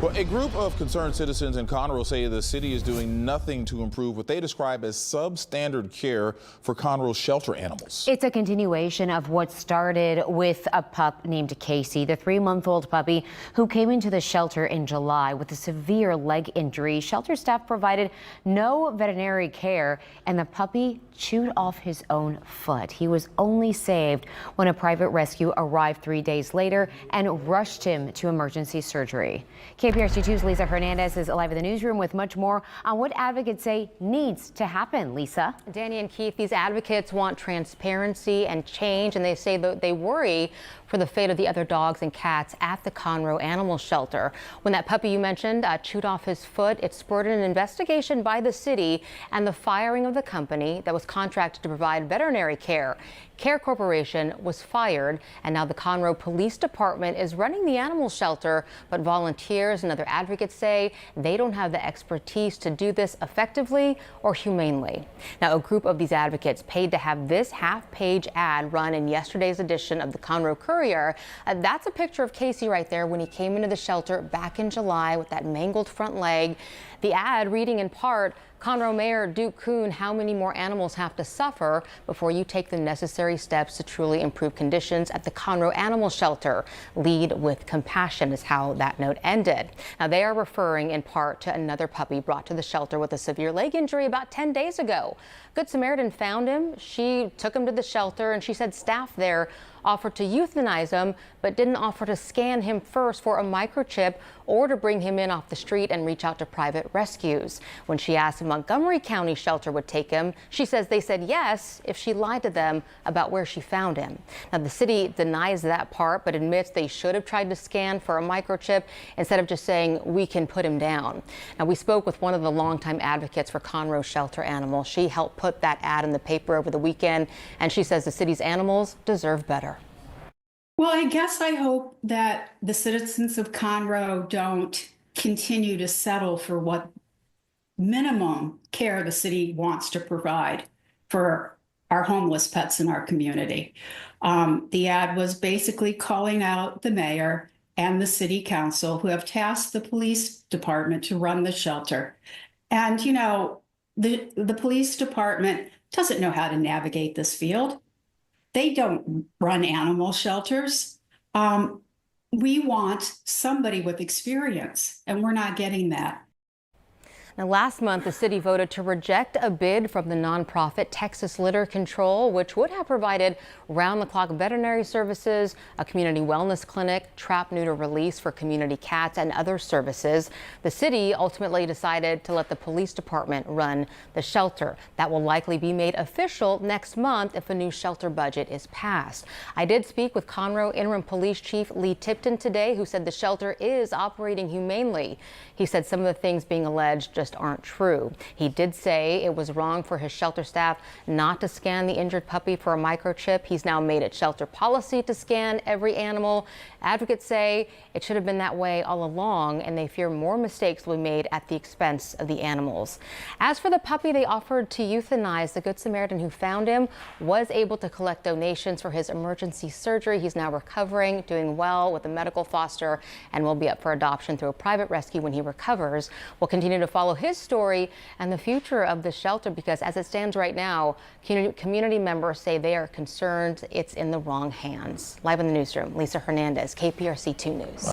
Well, a group of concerned citizens in Conroe say the city is doing nothing to improve what they describe as substandard care for Conroe's shelter animals. It's a continuation of what started with a pup named Casey, the 3-month-old puppy who came into the shelter in July with a severe leg injury. Shelter staff provided no veterinary care, and the puppy chewed off his own foot. He was only saved when a private rescue arrived 3 days later and rushed him to emergency surgery. KPRC 2's Lisa Hernandez is live in the newsroom with much more on what advocates say needs to happen. Lisa. Danny and Keith, these advocates want transparency and change, and they say that they worry for the fate of the other dogs and cats at the Conroe Animal Shelter. When that puppy you mentioned chewed off his foot, it spurred an investigation by the city and the firing of the company that was contracted to provide veterinary care. Care Corporation was fired, and now the Conroe Police Department is running the animal shelter, but volunteers and other advocates say they don't have the expertise to do this effectively or humanely. Now, a group of these advocates paid to have this half-page ad run in yesterday's edition of the Conroe Courier. That's a picture of Casey right there when he came into the shelter back in July with that mangled front leg. The ad reading in part, Conroe Mayor Duke Coon, how many more animals have to suffer before you take the necessary steps to truly improve conditions at the Conroe Animal Shelter? Lead with compassion is how that note ended. Now, they are referring in part to another puppy brought to the shelter with a severe leg injury about 10 days ago. Good Samaritan found him. She took him to the shelter, and she said staff there offered to euthanize him, but didn't offer to scan him first for a microchip or to bring him in off the street and reach out to private rescues. When she asked if Montgomery County Shelter would take him, she says they said yes if she lied to them about where she found him. Now, the city denies that part, but admits they should have tried to scan for a microchip instead of just saying we can put him down. Now, we spoke with one of the longtime advocates for Conroe shelter animals. She helped put that ad in the paper over the weekend, and she says the city's animals deserve better. Well, I guess I hope that the citizens of Conroe don't continue to settle for what minimum care the city wants to provide for our homeless pets in our community. The ad was basically calling out the mayor and the city council, who have tasked the police department to run the shelter. And, you know, the police department doesn't know how to navigate this field. They don't run animal shelters. We want somebody with experience, and we're not getting that. Now, last month, the city voted to reject a bid from the nonprofit Texas Litter Control, which would have provided round-the-clock veterinary services, a community wellness clinic, trap neuter release for community cats, and other services. The city ultimately decided to let the police department run the shelter. That will likely be made official next month if a new shelter budget is passed. I did speak with Conroe Interim Police Chief Lee Tipton today, who said the shelter is operating humanely. He said some of the things being alleged just aren't true. He did say it was wrong for his shelter staff not to scan the injured puppy for a microchip. He's now made it shelter policy to scan every animal. Advocates say it should have been that way all along, and they fear more mistakes will be made at the expense of the animals. As for the puppy they offered to euthanize, the Good Samaritan who found him was able to collect donations for his emergency surgery. He's now recovering, doing well with a medical foster, and will be up for adoption through a private rescue when he recovers. We'll continue to follow his story and the future of the shelter, because as it stands right now, community members say they are concerned it's in the wrong hands. Live in the newsroom, Lisa Hernandez, KPRC 2 News.